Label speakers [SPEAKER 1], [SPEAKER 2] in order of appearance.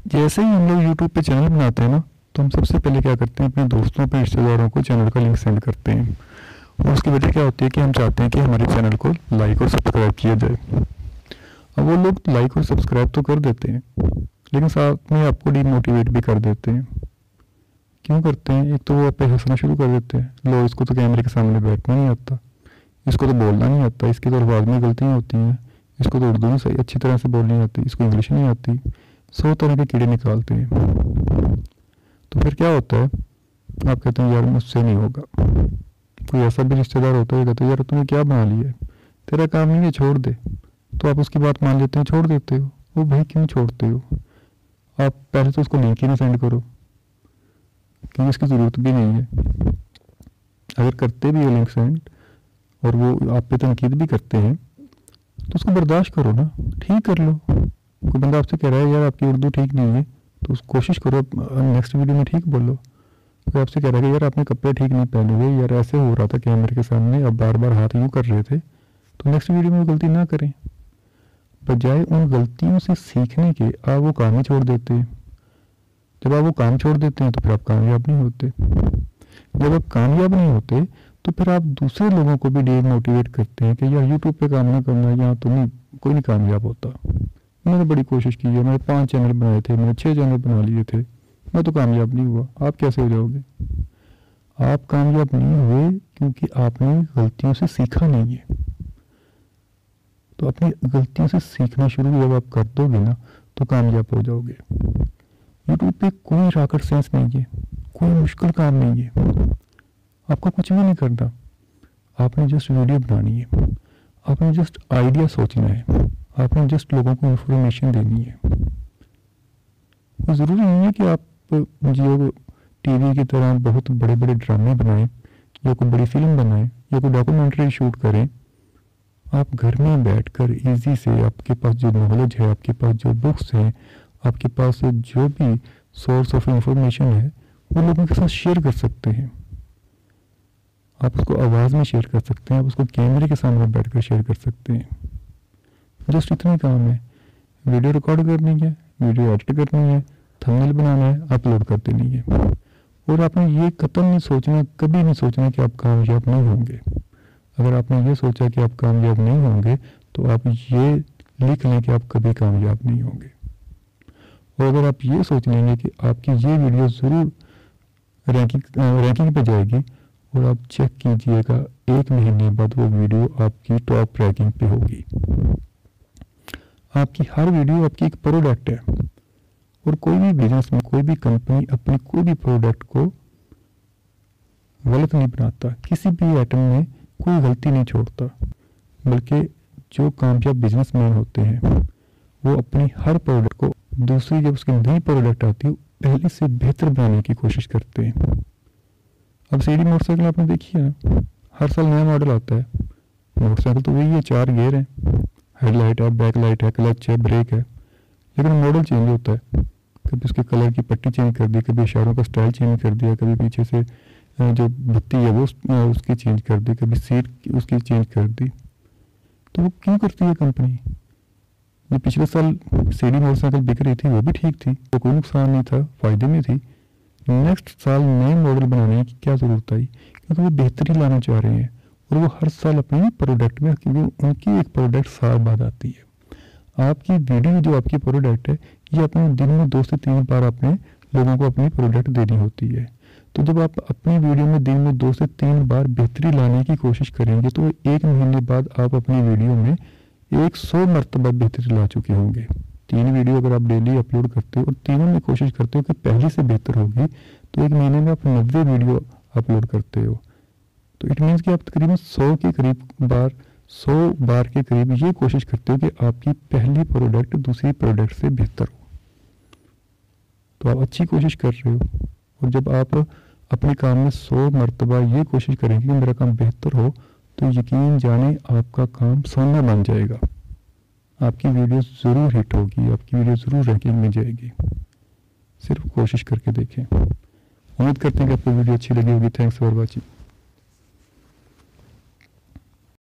[SPEAKER 1] जैसे ही हम लोग यूट्यूब पे चैनल बनाते हैं ना, तो हम सबसे पहले क्या करते हैं, अपने दोस्तों अपने रिश्तेदारों को चैनल का लिंक सेंड करते हैं। और उसकी वजह क्या होती है कि हम चाहते हैं कि हमारे चैनल को लाइक और सब्सक्राइब किया जाए। अब वो लोग लाइक और सब्सक्राइब तो कर देते हैं, लेकिन साथ में आपको डीमोटिवेट भी कर देते हैं। क्यों करते हैं? एक तो वो आप पे हंसना शुरू कर देते हैं, लो इसको तो कैमरे के सामने बैठना नहीं आता, इसको तो बोलना नहीं आता, इसकी तो आवाज़ में गलतियाँ होती हैं, इसको तो उर्दू में सही अच्छी तरह से बोलनी आती, इसको इंग्लिश नहीं आती, 100 तरह के कीड़े निकालते हैं। तो फिर क्या होता है, आप कहते हैं यार मुझसे नहीं होगा। कोई ऐसा भी रिश्तेदार होता है, कहते हैं यार तूने क्या बना लिया है, तेरा काम नहीं है, छोड़ दे। तो आप उसकी बात मान लेते हैं, छोड़ देते हो। वो भाई क्यों छोड़ते हो? आप पहले तो उसको लिंक ही ना सेंड करो, क्योंकि इसकी ज़रूरत भी नहीं है। अगर करते भी हो लिंक सेंड और वो आप पे तनकीद भी करते हैं, तो उसको बर्दाश्त करो ना, ठीक कर लो। कोई बंदा आपसे कह रहा है यार आपकी उर्दू ठीक नहीं है, तो कोशिश करो नेक्स्ट वीडियो में ठीक बोलो। कोई आपसे कह रहा है कि यार आपने कपड़े ठीक नहीं पहने हुए, यार ऐसे हो रहा था कैमरे के सामने, अब बार बार हाथ यूँ कर रहे थे, तो नेक्स्ट वीडियो में वो गलती ना करें। बजाय उन गलतियों से सीखने के आप वो काम ही छोड़ देते हैं। जब आप वो काम छोड़ देते हैं तो फिर आप कामयाब नहीं होते। जब आप कामयाब नहीं होते तो फिर आप दूसरे लोगों को भी डीमोटिवेट करते हैं कि यार यूट्यूब पे काम ना करना, यहाँ तो नहीं कोई नहीं कामयाब होता। मैंने बड़ी कोशिश की है, मैंने 5 चैनल बनाए थे, मैंने 6 चैनल बना लिए थे, मैं तो कामयाब नहीं हुआ। आप कैसे हो जाओगे? आप कामयाब नहीं हुए क्योंकि आपने गलतियों से सीखा नहीं है। तो अपनी गलतियों से सीखना शुरू जब आप कर दोगे ना, तो कामयाब हो जाओगे। यूट्यूब पे कोई रॉकेट साइंस नहीं है, कोई मुश्किल काम नहीं है, आपको कुछ भी नहीं करना। आपने जस्ट वीडियो बनानी है, आपने जस्ट आइडिया सोचना है, आपने जस्ट लोगों को इन्फॉर्मेशन देनी है। वो ज़रूरी नहीं है कि आप जो टीवी की तरह बहुत बड़े बड़े ड्रामे बनाएं, या कोई बड़ी फिल्म बनाएं, या कोई डॉक्यूमेंट्री शूट करें। आप घर में बैठकर इजी से, आपके पास जो नॉलेज है, आपके पास जो बुक्स हैं, आपके पास जो भी सोर्स ऑफ इंफॉर्मेशन है, वो लोगों के साथ शेयर कर सकते हैं। आप उसको आवाज़ में शेयर कर सकते हैं, आप उसको कैमरे के सामने बैठकर शेयर कर सकते हैं। जस्ट इतना ही काम है। वीडियो रिकॉर्ड करनी है, वीडियो एडिट करनी है, थंबनेल बनाना है, अपलोड कर देनी है। और आपने ये कतई नहीं सोचना, कभी नहीं सोचना कि आप कामयाब नहीं होंगे। अगर आपने ये सोचा कि आप कामयाब नहीं होंगे, तो आप ये लिख लें कि आप कभी कामयाब नहीं होंगे। और अगर आप ये सोच लेंगे कि आपकी ये वीडियो ज़रूर रैंकिंग पे जाएगी, और आप चेक कीजिएगा 1 महीने बाद वो वीडियो आपकी टॉप रैंकिंग पे होगी। आपकी हर वीडियो आपकी एक प्रोडक्ट है, और कोई भी बिजनेस में, कोई भी कंपनी अपने कोई भी प्रोडक्ट को गलत नहीं बनाता। किसी भी आइटम में कोई गलती नहीं छोड़ता। बल्कि जो कामयाब बिजनेसमैन होते हैं, वो अपनी हर प्रोडक्ट को, दूसरी जब उसकी नई प्रोडक्ट आती है, पहले से बेहतर बनाने की कोशिश करते हैं। अब सीडी मोटरसाइकिल आपने देखी है ना, हर साल नया मॉडल आता है। मोटरसाइकिल तो वही है, 4 गियर हैं, हेडलाइट है, बैक लाइट है, क्लच है, ब्रेक है, लेकिन मॉडल चेंज होता है। कभी उसके कलर की पट्टी चेंज कर दी, कभी इशारों का स्टाइल चेंज कर दिया, कभी पीछे से जो बत्ती है वो उसकी चेंज कर दी, कभी सीट उसकी चेंज कर दी। तो वो क्यों करती है कंपनी? जो पिछले साल सीडी मोटरसाइकिल बिक रही थी वो भी ठीक थी, तो कोई नुकसान नहीं था, फ़ायदे में थी। नेक्स्ट साल नए मॉडल बनाने की क्या ज़रूरत आई? क्योंकि वो बेहतरी लाना चाह रहे हैं, और वो हर साल अपने प्रोडक्ट में, क्योंकि उनकी एक प्रोडक्ट साल बाद आती है। आपकी वीडियो जो आपकी प्रोडक्ट है, ये अपने दिन में 2 से 3 बार अपने लोगों को अपनी प्रोडक्ट देनी होती है। तो जब आप अपनी वीडियो में दिन में 2 से 3 बार बेहतरी लाने की कोशिश करेंगे, तो 1 महीने बाद आप अपनी वीडियो में 100 मरतबा बेहतरी ला चुके होंगे। 3 वीडियो अगर आप डेली अपलोड करते हो और तीनों में कोशिश करते हो कि पहले से बेहतर होगी, तो 1 महीने में आप 90 वीडियो अपलोड करते हो। तो इट मीन्स कि आप तकरीबन 100 बार के करीब ये कोशिश करते हो कि आपकी पहली प्रोडक्ट दूसरी प्रोडक्ट से बेहतर हो। तो आप अच्छी कोशिश कर रहे हो, और जब आप अपने काम में 100 मरतबा ये कोशिश करेंगे कि मेरा काम बेहतर हो, तो यकीन जाने आपका काम सोना बन जाएगा। आपकी वीडियो ज़रूर हिट होगी, आपकी वीडियो ज़रूर रैंकिंग में जाएगी। सिर्फ कोशिश करके देखें। उम्मीद करते हैं कि आपको वीडियो अच्छी लगी होगी। Thanks for watching.